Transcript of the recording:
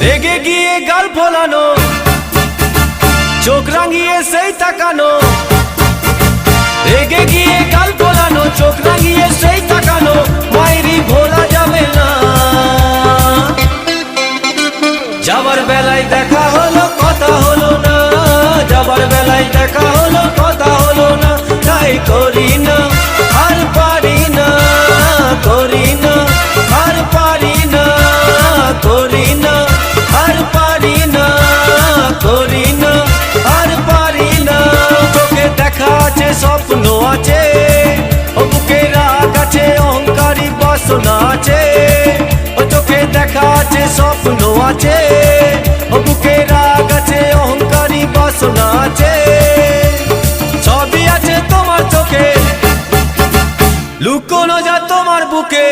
রেগে গিয়ে গাল ফোলানো, চোখ রাঙিয়ে সেই তাকানো। রেগে গিয়ে গাল ফোলানো, চোখ রাঙিয়ে সেই তাকানো, মাইরি ভোলা যাবে না। যাবার বেলায় দেখা হলো কথা হলো না, যাবার বেলায় দেখা হলো কথা হলো না। তাই করি না আর পারি না, করি না আর পারি না, করি না আর পারি না, করি না আর পারি না। চোখে দেখা আছে স্বপ্ন আছে, ও বুকে রাগ আছে অহংকারী বাসনা আছে। ও চোখে দেখা আছে স্বপ্ন আছে, ও বুকে রাগ আছে অহংকারী বাসনা আছে। সবই আছে তোমার চোখে, লুকোনো যা তোমার বুকে।